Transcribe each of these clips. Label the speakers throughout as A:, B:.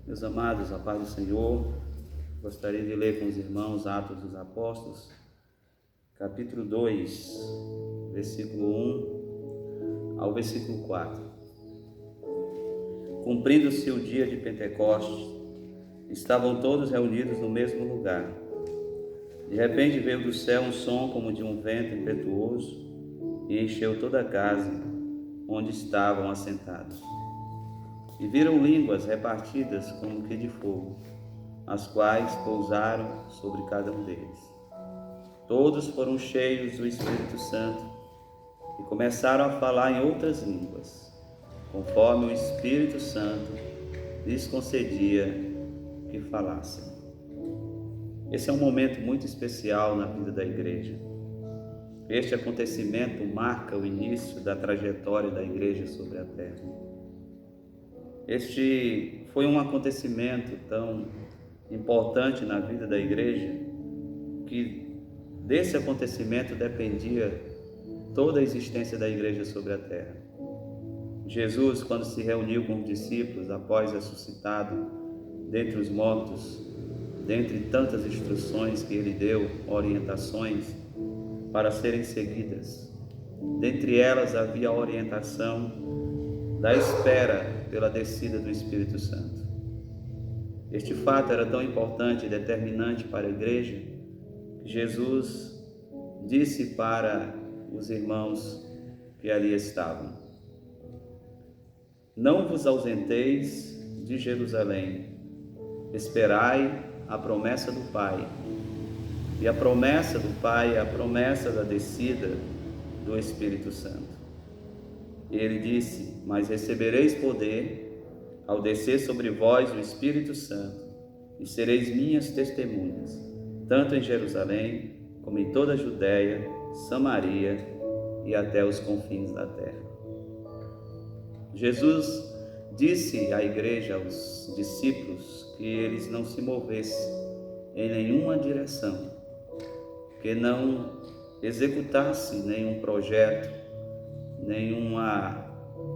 A: Meus amados, a paz do Senhor, gostaria de ler com os irmãos Atos dos Apóstolos, capítulo 2, versículo 1 ao versículo 4. Cumprindo-se o dia de Pentecostes, estavam todos reunidos no mesmo lugar. De repente veio do céu um som como de um vento impetuoso e encheu toda a casa onde estavam assentados. E viram línguas repartidas como que de fogo, as quais pousaram sobre cada um deles. Todos foram cheios do Espírito Santo e começaram a falar em outras línguas, conforme o Espírito Santo lhes concedia que falassem. Esse é um momento muito especial na vida da igreja. Este acontecimento marca o início da trajetória da igreja sobre a terra. Este foi um acontecimento tão importante na vida da igreja que desse acontecimento dependia toda a existência da igreja sobre a terra. Jesus, quando se reuniu com os discípulos após ressuscitado dentre os mortos, dentre tantas instruções que ele deu, orientações para serem seguidas, dentre elas havia a orientação da espera pela descida do Espírito Santo. Este fato era tão importante e determinante para a igreja que Jesus disse para os irmãos que ali estavam: não vos ausenteis de Jerusalém, esperai a promessa do Pai. E a promessa do Pai é a promessa da descida do Espírito Santo. Ele disse: mas recebereis poder ao descer sobre vós o Espírito Santo, e sereis minhas testemunhas, tanto em Jerusalém, como em toda a Judéia, Samaria e até os confins da terra. Jesus disse à igreja, aos discípulos, que eles não se movessem em nenhuma direção, que não executassem nenhum projeto, nenhuma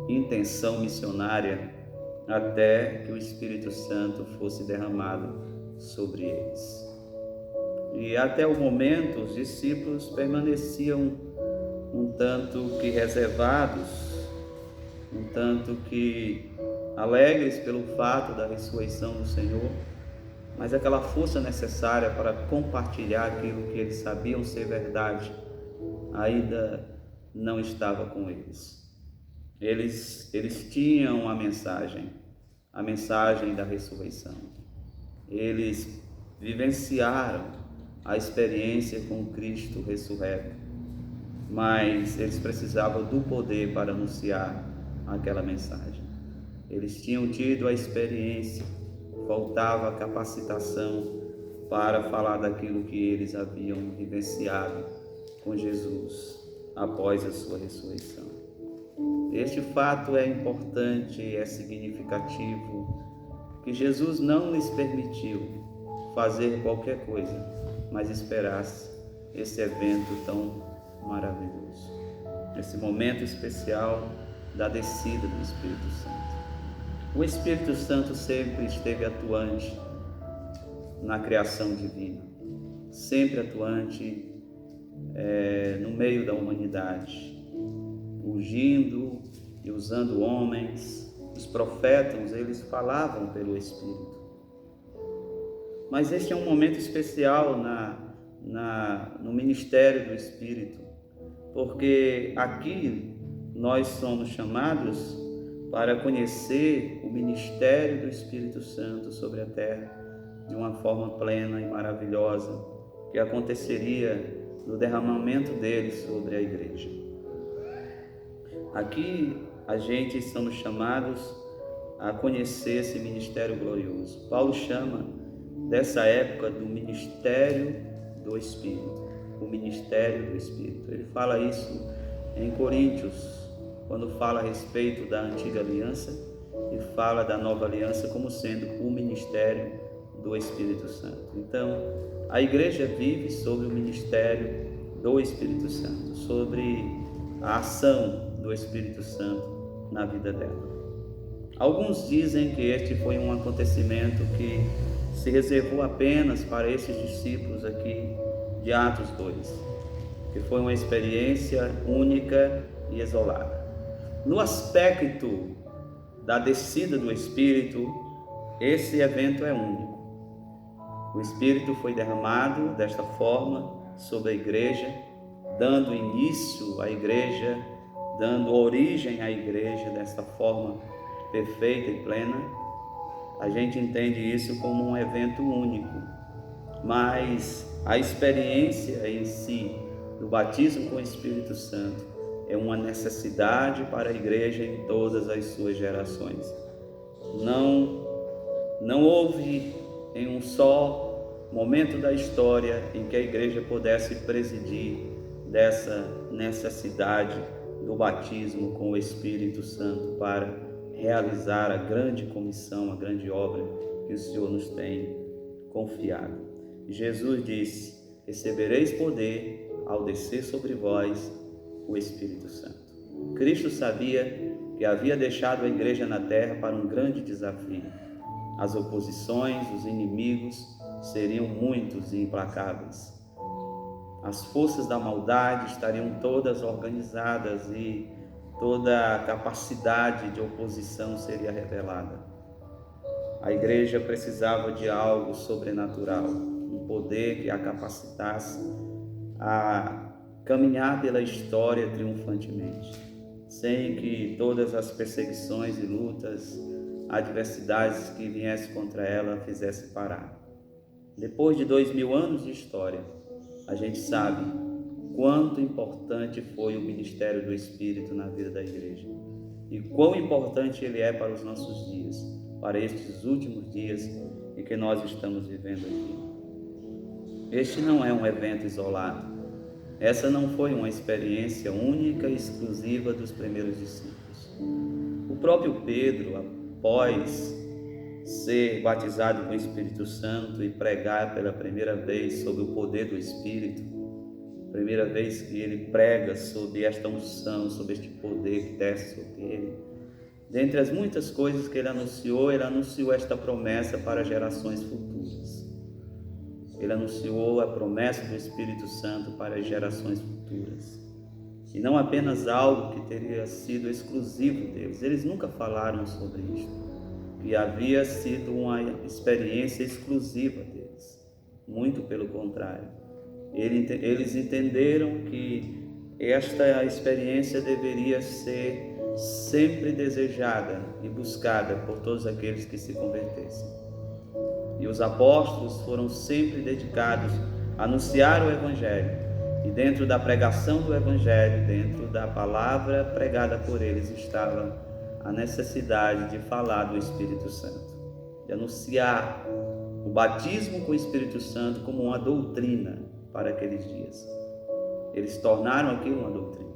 A: intenção missionária, até que o Espírito Santo fosse derramado sobre eles. E até o momento os discípulos permaneciam um tanto que reservados, um tanto que alegres pelo fato da ressurreição do Senhor, mas aquela força necessária para compartilhar aquilo que eles sabiam ser verdade ainda não estava com eles. Eles tinham a mensagem da ressurreição. Eles vivenciaram a experiência com Cristo ressurreto, mas eles precisavam do poder para anunciar aquela mensagem. Eles tinham tido a experiência, faltava a capacitação para falar daquilo que eles haviam vivenciado com Jesus após a sua ressurreição. Este fato é importante, é significativo, que Jesus não lhes permitiu fazer qualquer coisa, mas esperasse esse evento tão maravilhoso, esse momento especial da descida do Espírito Santo. O Espírito Santo sempre esteve atuante na criação divina, sempre atuante no meio da humanidade, ungindo e usando homens. Os profetas, eles falavam pelo Espírito. Mas este é um momento especial no ministério do Espírito, porque aqui nós somos chamados para conhecer o ministério do Espírito Santo sobre a terra de uma forma plena e maravilhosa, que aconteceria no derramamento dele sobre a igreja. Aqui a gente estamos chamados a conhecer esse ministério glorioso. Paulo chama dessa época do ministério do Espírito, o ministério do Espírito. Ele fala isso em Coríntios, quando fala a respeito da antiga aliança e fala da nova aliança como sendo o ministério do Espírito Santo. Então, a igreja vive sobre o ministério do Espírito Santo, sobre a ação do Espírito Santo na vida dela. Alguns dizem que este foi um acontecimento que se reservou apenas para esses discípulos aqui de Atos 2, que foi uma experiência única e isolada. No aspecto da descida do Espírito, esse evento é único. O Espírito foi derramado desta forma sobre a igreja, dando início à igreja, dando origem à igreja desta forma perfeita e plena. A gente entende isso como um evento único, mas a experiência em si do batismo com o Espírito Santo é uma necessidade para a igreja em todas as suas gerações. Não houve em um só momento da história em que a igreja pudesse presidir dessa necessidade do batismo com o Espírito Santo para realizar a grande comissão, a grande obra que o Senhor nos tem confiado. Jesus disse: recebereis poder ao descer sobre vós o Espírito Santo. Cristo sabia que havia deixado a igreja na terra para um grande desafio. As oposições, os inimigos seriam muitos e implacáveis. As forças da maldade estariam todas organizadas e toda a capacidade de oposição seria revelada. A igreja precisava de algo sobrenatural, um poder que a capacitasse a caminhar pela história triunfantemente, sem que todas as perseguições e lutas, adversidades que viessem contra ela a fizessem parar. Depois de 2000 anos de história, a gente sabe quanto importante foi o ministério do Espírito na vida da igreja e quão importante ele é para os nossos dias, para estes últimos dias em que nós estamos vivendo aqui. Este não é um evento isolado. Essa não foi uma experiência única e exclusiva dos primeiros discípulos. O próprio Pedro, após ser batizado com o Espírito Santo e pregar pela primeira vez sobre o poder do Espírito, primeira vez que ele prega sobre esta unção, sobre este poder que desce sobre ele, dentre as muitas coisas que ele anunciou esta promessa para gerações futuras. Ele anunciou a promessa do Espírito Santo para as gerações futuras. E não apenas algo que teria sido exclusivo deles. Eles nunca falaram sobre isto, que havia sido uma experiência exclusiva deles. Muito pelo contrário. Eles entenderam que esta experiência deveria ser sempre desejada e buscada por todos aqueles que se convertessem. E os apóstolos foram sempre dedicados a anunciar o Evangelho. E dentro da pregação do Evangelho, dentro da palavra pregada por eles, estava a necessidade de falar do Espírito Santo, de anunciar o batismo com o Espírito Santo como uma doutrina para aqueles dias. Eles tornaram aquilo uma doutrina.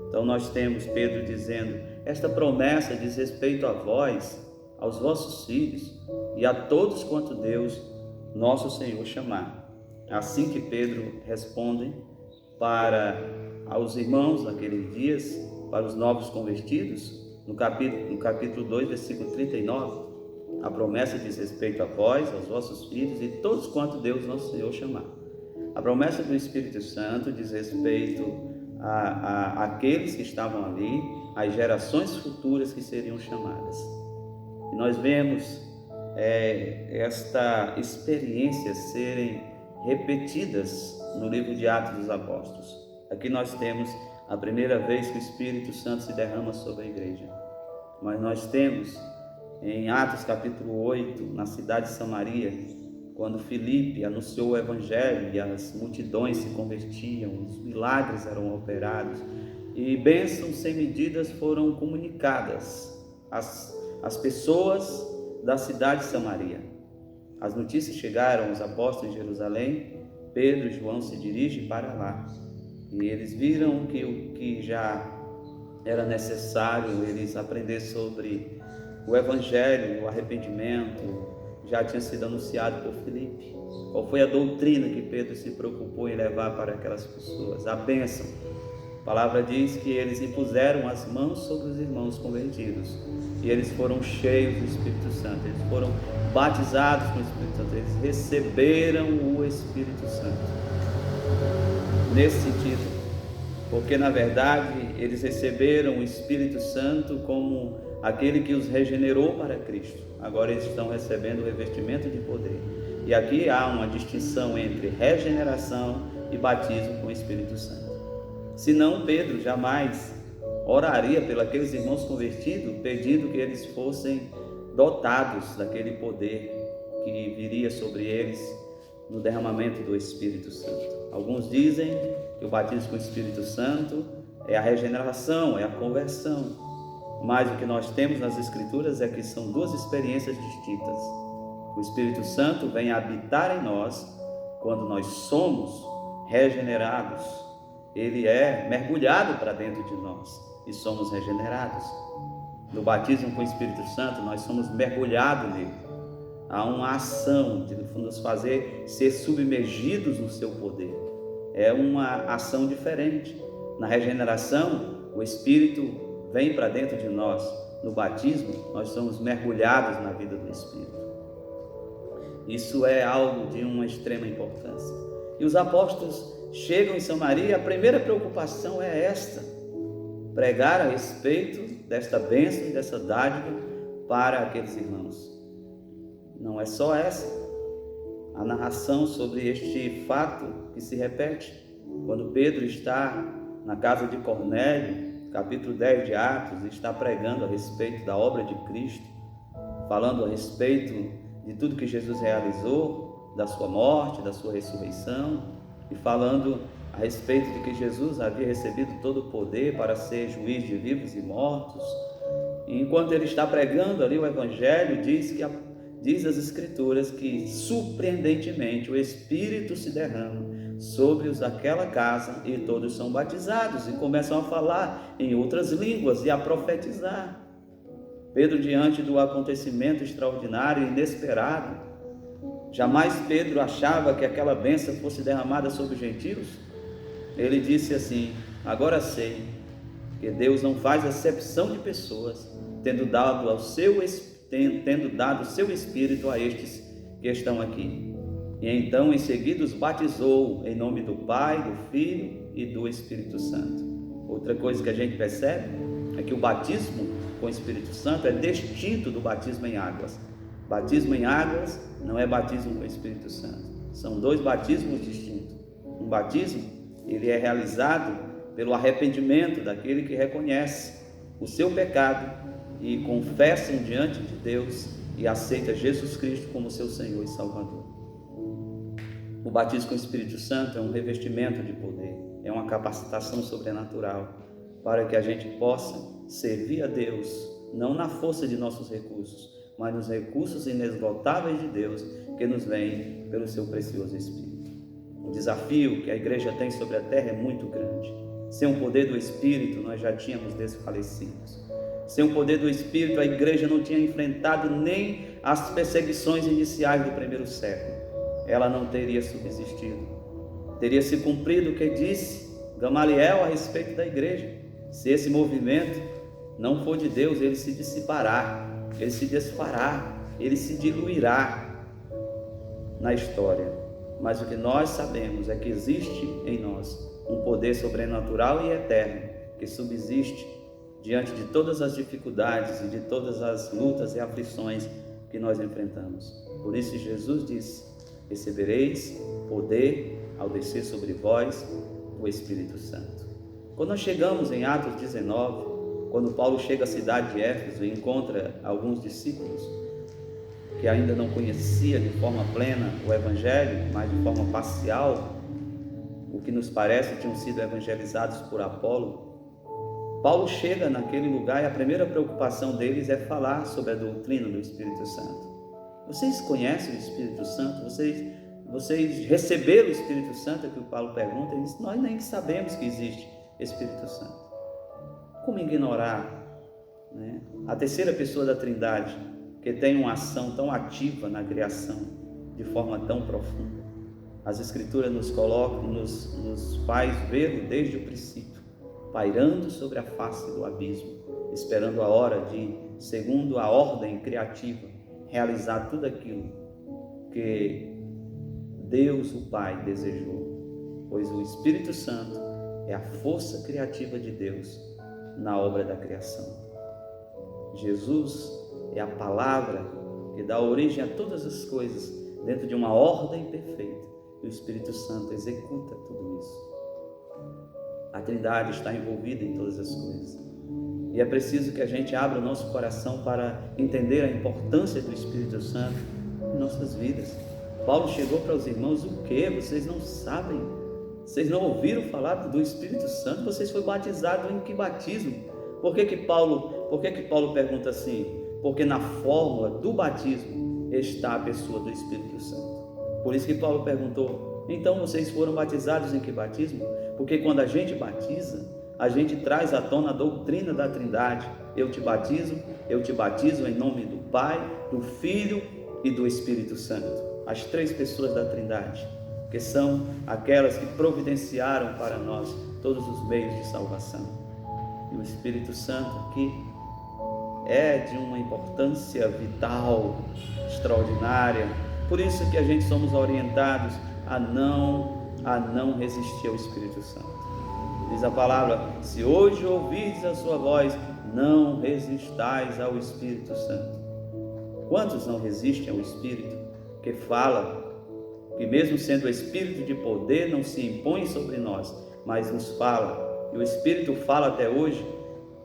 A: Então nós temos Pedro dizendo: esta promessa diz respeito a vós, aos vossos filhos e a todos quanto Deus, nosso Senhor, chamar. Assim que Pedro responde para aos irmãos naqueles dias, para os novos convertidos, no capítulo 2, versículo 39, a promessa diz respeito a vós, aos vossos filhos e todos quanto Deus, nosso Senhor, chamar. A promessa do Espírito Santo diz respeito a aqueles que estavam ali, às gerações futuras que seriam chamadas. E nós vemos esta experiência serem repetidas no livro de Atos dos Apóstolos. Aqui nós temos a primeira vez que o Espírito Santo se derrama sobre a igreja. Mas nós temos em Atos capítulo 8, na cidade de Samaria, quando Filipe anunciou o Evangelho e as multidões se convertiam, os milagres eram operados e bênçãos sem medidas foram comunicadas às pessoas da cidade de Samaria. As notícias chegaram aos apóstolos em Jerusalém. Pedro e João se dirigem para lá e eles viram que o que já era necessário eles aprender sobre o Evangelho, o arrependimento, já tinha sido anunciado por Filipe. Qual foi a doutrina que Pedro se preocupou em levar para aquelas pessoas? A bênção. palavra diz que eles impuseram as mãos sobre os irmãos convertidos e eles foram cheios do Espírito Santo, eles foram batizados com o Espírito Santo, eles receberam o Espírito Santo. Nesse sentido, porque na verdade eles receberam o Espírito Santo como aquele que os regenerou para Cristo. Agora eles estão recebendo o revestimento de poder. E aqui há uma distinção entre regeneração e batismo com o Espírito Santo. Senão Pedro jamais oraria pelos aqueles irmãos convertidos, pedindo que eles fossem dotados daquele poder que viria sobre eles no derramamento do Espírito Santo. Alguns dizem que o batismo com o Espírito Santo é a regeneração, é a conversão. Mas o que nós temos nas Escrituras é que são duas experiências distintas. O Espírito Santo vem habitar em nós quando nós somos regenerados. Ele é mergulhado para dentro de nós e somos regenerados. No batismo com o Espírito Santo, nós somos mergulhados nele. Há uma ação de nos fazer ser submergidos no seu poder. É uma ação diferente. Na regeneração, o Espírito vem para dentro de nós. No batismo, nós somos mergulhados na vida do Espírito. Isso é algo de uma extrema importância. E os apóstolos chegam em Samaria e a primeira preocupação é esta: pregar a respeito desta bênção e dessa dádiva para aqueles irmãos. Não é só essa a narração sobre este fato que se repete quando Pedro está na casa de Cornélio, capítulo 10 de Atos, está pregando a respeito da obra de Cristo, falando a respeito de tudo que Jesus realizou, da sua morte, da sua ressurreição, e falando a respeito de que Jesus havia recebido todo o poder para ser juiz de vivos e mortos. E enquanto ele está pregando ali o Evangelho, diz as Escrituras que surpreendentemente o Espírito se derrama sobre os daquela casa e todos são batizados e começam a falar em outras línguas e a profetizar. Pedro, diante do acontecimento extraordinário e inesperado, jamais Pedro achava que aquela bênção fosse derramada sobre os gentios. Ele disse assim: agora sei que Deus não faz acepção de pessoas, tendo dado o seu Espírito a estes que estão aqui. E então em seguida os batizou em nome do Pai, do Filho e do Espírito Santo. Outra coisa que a gente percebe é que o batismo com o Espírito Santo é distinto do batismo em águas. Batismo em águas não é batismo com o Espírito Santo. São dois batismos distintos. Um batismo, ele é realizado pelo arrependimento daquele que reconhece o seu pecado e confessa diante de Deus e aceita Jesus Cristo como seu Senhor e Salvador. O batismo com o Espírito Santo é um revestimento de poder, é uma capacitação sobrenatural para que a gente possa servir a Deus, não na força de nossos recursos, mas nos recursos inesgotáveis de Deus que nos vêm pelo seu precioso Espírito. O desafio que a igreja tem sobre a terra é muito grande. Sem o poder do Espírito, nós já tínhamos desfalecido. Sem o poder do Espírito, a igreja não tinha enfrentado nem as perseguições iniciais do primeiro século. Ela não teria subsistido. Teria se cumprido o que disse Gamaliel a respeito da igreja. Se esse movimento não for de Deus, ele se dissipará, ele se desfará, ele se diluirá na história. Mas o que nós sabemos é que existe em nós um poder sobrenatural e eterno que subsiste diante de todas as dificuldades e de todas as lutas e aflições que nós enfrentamos. Por isso Jesus disse: recebereis poder ao descer sobre vós o Espírito Santo. Quando nós chegamos em Atos 19, quando Paulo chega à cidade de Éfeso e encontra alguns discípulos que ainda não conhecia de forma plena o Evangelho, mas de forma parcial, o que nos parece tinham sido evangelizados por Apolo, Paulo chega naquele lugar e a primeira preocupação deles é falar sobre a doutrina do Espírito Santo. Vocês conhecem o Espírito Santo? Vocês receberam o Espírito Santo? É o que o Paulo pergunta. Ele diz: nós nem sabemos que existe Espírito Santo. Como ignorar, né, a terceira pessoa da Trindade, que tem uma ação tão ativa na criação, de forma tão profunda? As Escrituras nos colocam, nos faz ver desde o princípio pairando sobre a face do abismo, esperando a hora de, segundo a ordem criativa, realizar tudo aquilo que Deus, o Pai, desejou, pois o Espírito Santo é a força criativa de Deus na obra da criação. Jesus é a palavra que dá origem a todas as coisas dentro de uma ordem perfeita, e o Espírito Santo executa tudo isso. A Trindade está envolvida em todas as coisas, e é preciso que a gente abra o nosso coração para entender a importância do Espírito Santo em nossas vidas. Paulo chegou para os irmãos: o que? Vocês não sabem? Vocês não ouviram falar do Espírito Santo? Vocês foram batizados em que batismo? Por que Paulo pergunta assim? Porque na fórmula do batismo está a pessoa do Espírito Santo. Por isso que Paulo perguntou: então vocês foram batizados em que batismo? Porque quando a gente batiza, a gente traz à tona a doutrina da Trindade. Eu te batizo em nome do Pai, do Filho e do Espírito Santo. As três pessoas da Trindade, que são aquelas que providenciaram para nós todos os meios de salvação. E o Espírito Santo aqui é de uma importância vital, extraordinária. Por isso que a gente somos orientados a não resistir ao Espírito Santo. Diz a palavra: se hoje ouvirdes a sua voz, não resistais ao Espírito Santo. Quantos não resistem ao Espírito que fala, que mesmo sendo o Espírito de poder, não se impõe sobre nós, mas nos fala? E o Espírito fala até hoje,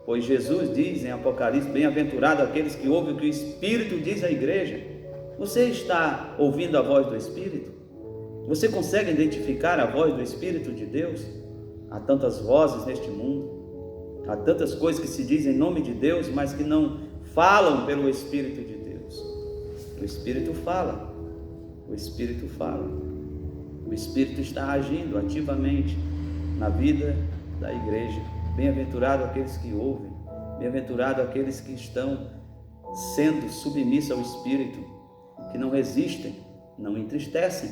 A: pois Jesus diz em Apocalipse: bem-aventurado aqueles que ouvem o que o Espírito diz à igreja. Você está ouvindo a voz do Espírito? Você consegue identificar a voz do Espírito de Deus? Há tantas vozes neste mundo, há tantas coisas que se dizem em nome de Deus, mas que não falam pelo Espírito de Deus. O Espírito fala, o Espírito fala, o Espírito está agindo ativamente na vida da igreja. Bem-aventurado aqueles que ouvem, bem-aventurado aqueles que estão sendo submissos ao Espírito, que não resistem, não entristecem.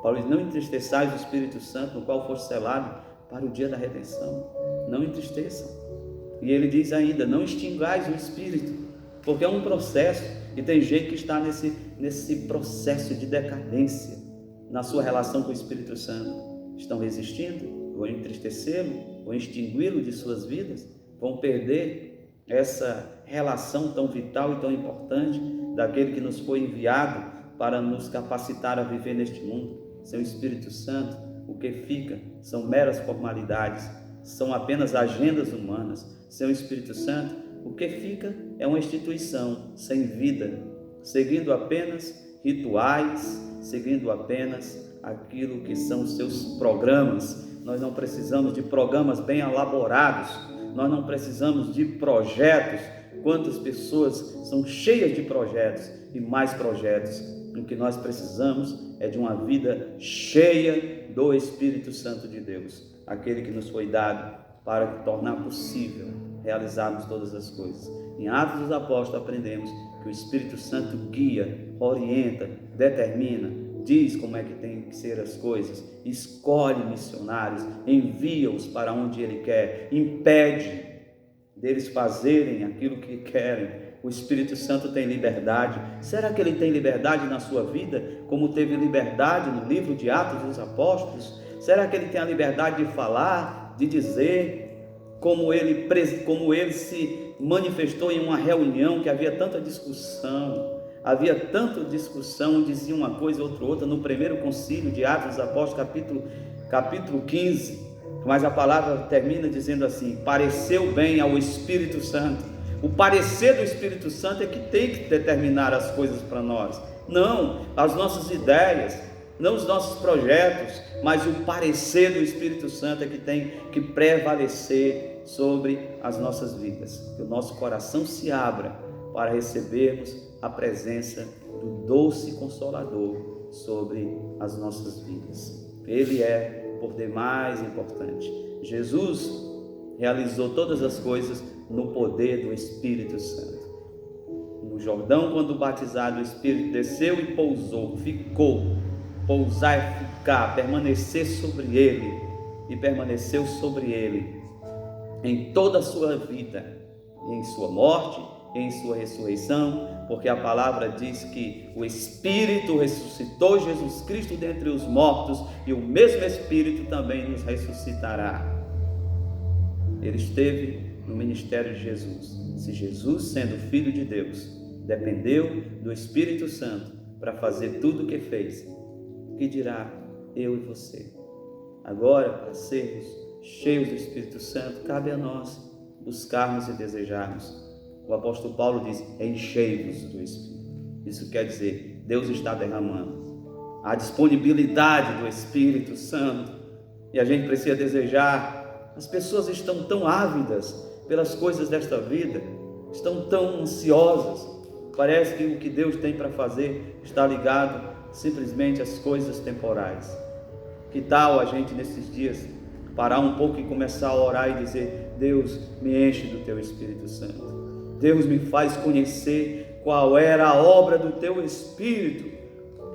A: Paulo diz: não entristeçais o Espírito Santo, no qual foste selado para o dia da redenção. Não entristeçam. E ele diz ainda: não extingais o Espírito, porque é um processo, e tem gente que está nesse processo de decadência na sua relação com o Espírito Santo. Estão resistindo, vão entristecê-lo, vão extingui-lo de suas vidas, vão perder essa relação tão vital e tão importante daquele que nos foi enviado para nos capacitar a viver neste mundo. Sem o Espírito Santo, o que fica são meras formalidades, são apenas agendas humanas. Sem o Espírito Santo, o que fica é uma instituição sem vida, seguindo apenas rituais, seguindo apenas aquilo que são os seus programas. Nós não precisamos de programas bem elaborados, nós não precisamos de projetos. Quantas pessoas são cheias de projetos e mais projetos? O que nós precisamos é de uma vida cheia do Espírito Santo de Deus, aquele que nos foi dado para tornar possível realizarmos todas as coisas. Em Atos dos Apóstolos aprendemos que o Espírito Santo guia, orienta, determina, diz como é que tem que ser as coisas, escolhe missionários, envia-os para onde Ele quer, impede deles fazerem aquilo que querem. O Espírito Santo tem liberdade. Será que ele tem liberdade na sua vida, como teve liberdade no livro de Atos dos Apóstolos? Será que ele tem a liberdade de falar, de dizer, como ele se manifestou em uma reunião que havia tanta discussão, dizia uma coisa, outra, no primeiro concílio de Atos dos Apóstolos, capítulo 15, mas a palavra termina dizendo assim: pareceu bem ao Espírito Santo. O parecer do Espírito Santo é que tem que determinar as coisas para nós, não as nossas ideias, não os nossos projetos, mas o parecer do Espírito Santo é que tem que prevalecer sobre as nossas vidas. Que o nosso coração se abra para recebermos a presença do doce Consolador sobre as nossas vidas. Ele é por demais importante. Jesus realizou todas as coisas no poder do Espírito Santo. No Jordão, quando batizado, o Espírito desceu e pousou, pousar é ficar, permanecer sobre ele, e permaneceu sobre ele em toda a sua vida, em sua morte, em sua ressurreição, porque a palavra diz que o Espírito ressuscitou Jesus Cristo dentre os mortos e o mesmo Espírito também nos ressuscitará. Ele esteve no ministério de Jesus. Se Jesus, sendo Filho de Deus, dependeu do Espírito Santo para fazer tudo o que fez, o que dirá eu e você? Agora, para sermos cheios do Espírito Santo, cabe a nós buscarmos e desejarmos. O apóstolo Paulo diz: enchei-vos do Espírito. Isso quer dizer, Deus está derramando a disponibilidade do Espírito Santo, e a gente precisa desejar. As pessoas estão tão ávidas pelas coisas desta vida, estão tão ansiosas, parece que o que Deus tem para fazer está ligado simplesmente às coisas temporais. Que tal a gente nesses dias parar um pouco e começar a orar e dizer: Deus, me enche do teu Espírito Santo, Deus me faz conhecer qual era a obra do teu Espírito.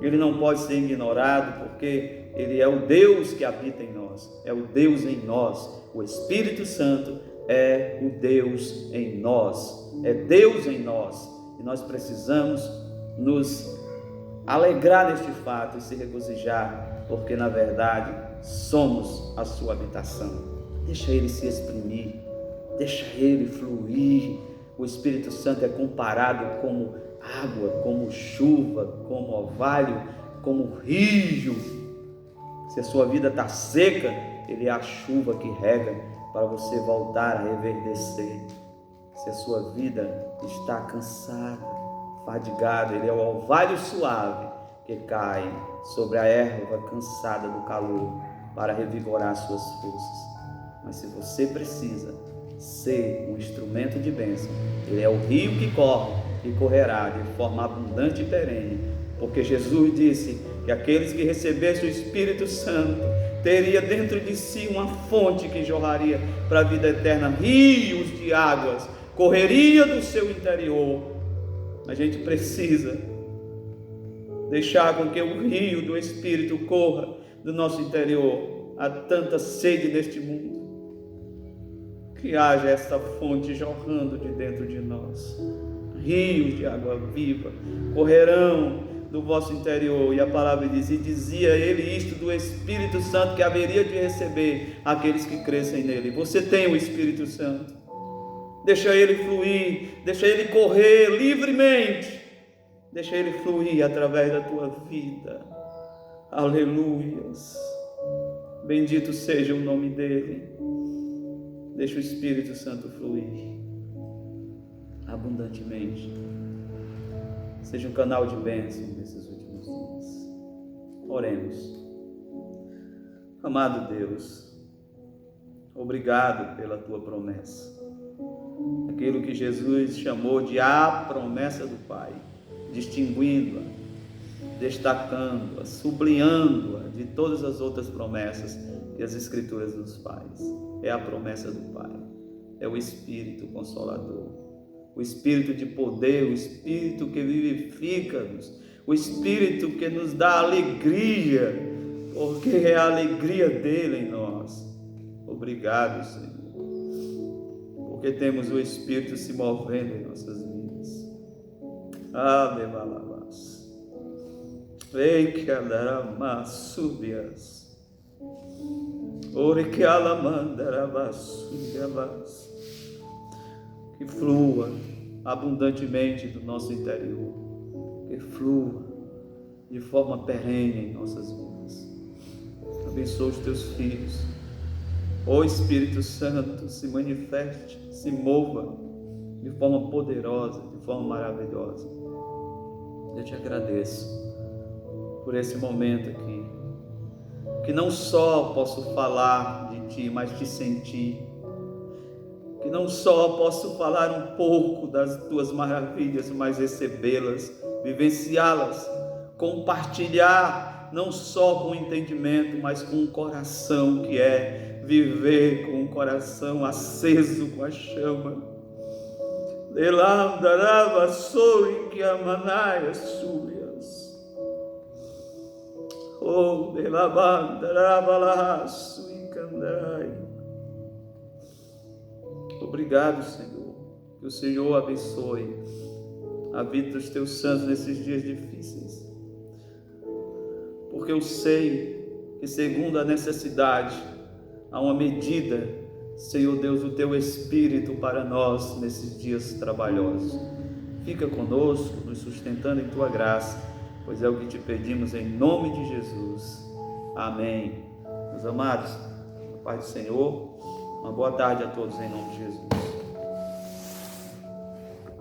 A: Ele não pode ser ignorado, porque Ele é o Deus que habita em nós, é o Deus em nós. O Espírito Santo é o Deus em nós, é Deus em nós, e nós precisamos nos alegrar neste fato e se regozijar, porque na verdade somos a sua habitação. Deixa Ele se exprimir, deixa Ele fluir. O Espírito Santo é comparado como água, como chuva, como orvalho, como rio. Se a sua vida está seca, Ele é a chuva que rega para você voltar a reverdecer. Se a sua vida está cansada, fadigada, Ele é o orvalho suave que cai sobre a erva cansada do calor para revigorar suas forças. Mas se você precisa ser um instrumento de bênção, Ele é o rio que corre e correrá de forma abundante e perene, porque Jesus disse que aqueles que recebessem o Espírito Santo teria dentro de si uma fonte que jorraria para a vida eterna, rios de águas correria do seu interior. A gente precisa deixar com que o rio do Espírito corra do nosso interior. Há tanta sede neste mundo, que haja esta fonte jorrando de dentro de nós. Rios de água viva correrão do vosso interior. E a palavra diz: e dizia ele isto do Espírito Santo que haveria de receber aqueles que crescem nele. Você tem o Espírito Santo, deixa ele fluir, deixa ele correr livremente, deixa ele fluir através da tua vida. Aleluias, bendito seja o nome dele. Deixa o Espírito Santo fluir abundantemente. Seja um canal de bênção nesses últimos dias. Oremos. Amado Deus, obrigado pela tua promessa. Aquilo que Jesus chamou de a promessa do Pai, distinguindo-a, destacando-a, sublinhando-a de todas as outras promessas que as Escrituras nos faz. É a promessa do Pai, é o Espírito Consolador, o Espírito de poder, o Espírito que vivifica-nos, o Espírito que nos dá alegria, porque é a alegria dele em nós. Obrigado, Senhor, porque temos o Espírito se movendo em nossas vidas. Ave Malabás, Ei que Adaramassúbias, Ore que Alamandarabasúbias, que flua abundantemente do nosso interior, que flua de forma perene em nossas vidas. Abençoa os teus filhos. Ó Espírito Santo, se manifeste, se mova de forma poderosa, de forma maravilhosa. Eu te agradeço por esse momento aqui, que não só posso falar de ti, mas te sentir, que não só posso falar um pouco das tuas maravilhas, mas recebê-las, vivenciá-las, compartilhar, não só com o entendimento, mas com o coração, que é viver com o coração aceso com a chama. Delandarava sori que amanaia súbias. Oh, delabandarava laço e candarai. Obrigado, Senhor. Que o Senhor abençoe a vida dos teus santos nesses dias difíceis. Porque eu sei que, segundo a necessidade, há uma medida, Senhor Deus, do teu Espírito para nós nesses dias trabalhosos. Fica conosco, nos sustentando em tua graça, pois é o que te pedimos em nome de Jesus. Amém. Meus amados, a paz do Senhor, uma boa tarde a todos em nome de Jesus.